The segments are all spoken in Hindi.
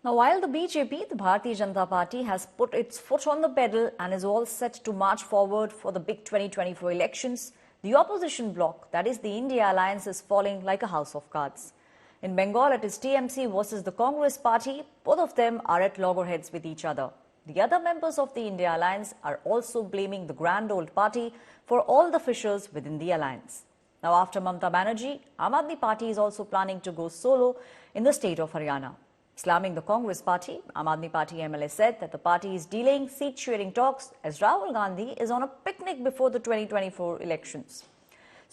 Now, while the BJP, the Bharatiya Janata Party, has put its foot on the pedal and is all set to march forward for the big 2024 elections, the opposition bloc, that is the India Alliance, is falling like a house of cards. In Bengal, it is TMC versus the Congress Party. Both of them are at loggerheads with each other. The other members of the India Alliance are also blaming the grand old party for all the fissures within the alliance. Now, after Mamata Banerjee, Aam Aadmi Party is also planning to go solo in the state of Haryana. Slamming the Congress Party, Aam Aadmi Party MLA said that the party is delaying seat-sharing talks as Rahul Gandhi is on a picnic before the 2024 elections.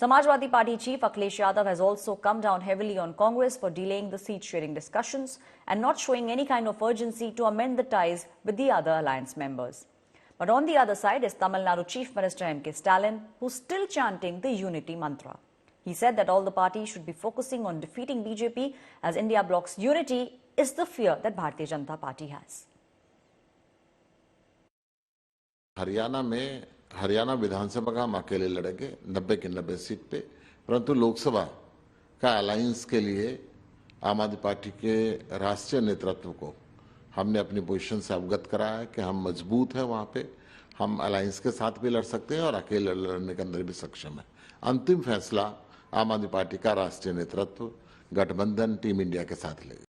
Samajwadi Party chief Akhilesh Yadav has also come down heavily on Congress for delaying the seat-sharing discussions and not showing any kind of urgency to amend the ties with the other alliance members. But on the other side is Tamil Nadu Chief Minister M.K. Stalin, who's still chanting the unity mantra. He said that all the parties should be focusing on defeating BJP as India bloc's unity is the fear that Bharatiya Janata Party has. Haryana विधानसभा का हम अकेले लड़ेंगे 90 की 90 सीट पे, परंतु लोकसभा का अलायंस के लिए आम आदमी पार्टी के राष्ट्रीय नेतृत्व को हमने अपनी पोजीशन से अवगत कराया है कि हम मजबूत हैं, वहां पे हम अलायंस के साथ भी लड़ सकते हैं और अकेले लड़ने के अंदर भी सक्षम है। अंतिम फैसला आम आदमी पार्टी का राष्ट्रीय नेतृत्व गठबंधन टीम इंडिया के साथ लेगा।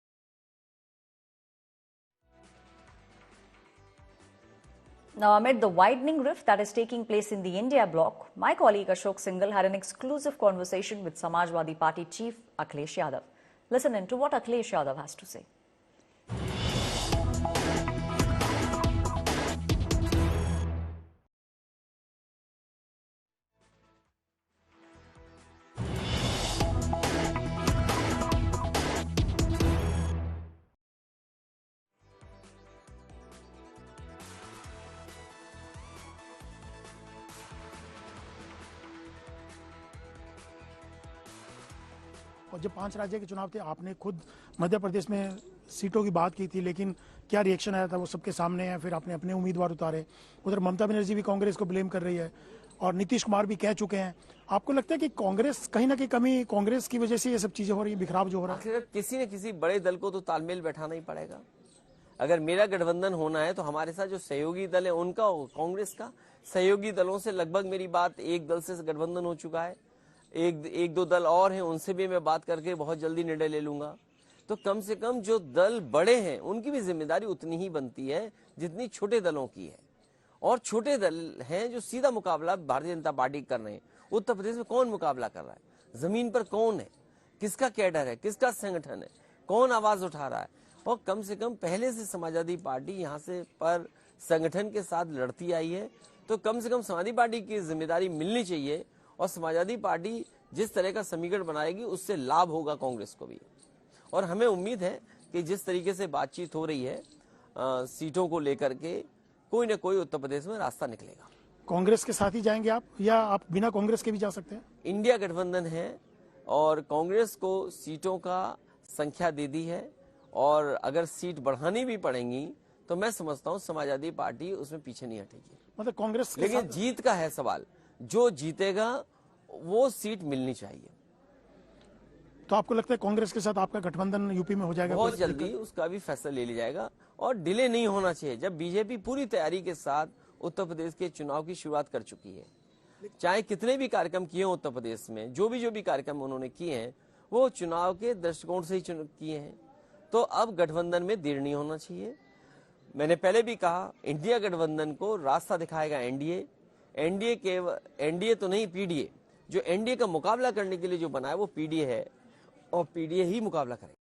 Now, amid the widening rift that is taking place in the India bloc, my colleague Ashok Singhal had an exclusive conversation with Samajwadi Party chief Akhilesh Yadav. Listen in to what Akhilesh Yadav has to say. और जब 5 राज्य के चुनाव थे, आपने खुद मध्य प्रदेश में सीटों की बात की थी, लेकिन क्या रिएक्शन आया था वो सबके सामने है। फिर आपने अपने उम्मीदवार उतारे। उधर ममता बनर्जी भी कांग्रेस को ब्लेम कर रही है और नीतीश कुमार भी कह चुके हैं। आपको लगता है कि कांग्रेस कहीं ना कहीं कमी कांग्रेस की वजह से ये सब चीजें हो रही है, बिखराव जो हो रहा है? किसी न किसी बड़े दल को तो तालमेल बैठाना ही पड़ेगा। अगर मेरा गठबंधन होना है तो हमारे साथ जो सहयोगी दल है उनका हो, कांग्रेस का। सहयोगी दलों से लगभग मेरी बात एक दल से गठबंधन हो चुका है, एक दो दल और हैं, उनसे भी मैं बात करके बहुत जल्दी निर्णय ले लूंगा। तो कम से कम जो दल बड़े हैं उनकी भी जिम्मेदारी उतनी ही बनती है जितनी छोटे दलों की है। और छोटे दल हैं जो सीधा मुकाबला भारतीय जनता पार्टी कर रहे हैं। उत्तर प्रदेश में कौन मुकाबला कर रहा है, जमीन पर कौन है, किसका कैडर है, किसका संगठन है, कौन आवाज उठा रहा है। और कम से कम पहले से समाजवादी पार्टी यहाँ से पर संगठन के साथ लड़ती आई है, तो कम से कम समाजवादी पार्टी की जिम्मेदारी मिलनी चाहिए। और समाजवादी पार्टी जिस तरह का समीकरण बनाएगी उससे लाभ होगा कांग्रेस को भी। और हमें उम्मीद है कि जिस तरीके से बातचीत हो रही है सीटों को लेकर के, कोई न कोई उत्तर प्रदेश में रास्ता निकलेगा। कांग्रेस के साथ ही जाएंगे आप, या आप बिना कांग्रेस के भी जा सकते हैं? इंडिया गठबंधन है और कांग्रेस को सीटों का संख्या दे दी है, और अगर सीट बढ़ानी भी पड़ेंगी तो मैं समझता हूँ समाजवादी पार्टी उसमें पीछे नहीं हटेगी। मतलब कांग्रेस, लेकिन जीत का है सवाल, जो जीतेगा वो सीट मिलनी चाहिए। तो आपको लगता है कांग्रेस के साथ आपका गठबंधन यूपी में हो जाएगा? बहुत जल्दी उसका भी फैसला ले लिया जाएगा और डिले नहीं होना चाहिए। जब बीजेपी पूरी तैयारी के साथ उत्तर प्रदेश के चुनाव की शुरुआत कर चुकी है, चाहे कितने भी कार्यक्रम किए उत्तर प्रदेश में, जो भी कार्यक्रम उन्होंने किए हैं वो चुनाव के दृष्टिकोण से ही किए हैं, तो अब गठबंधन में देर नहीं होना चाहिए। मैंने पहले भी कहा, इंडिया गठबंधन को रास्ता दिखाएगा एनडीए। एनडीए तो नहीं, पीडीए। जो एनडीए का मुकाबला करने के लिए जो बना है वो पीडीए है, और पीडीए ही मुकाबला करेगा।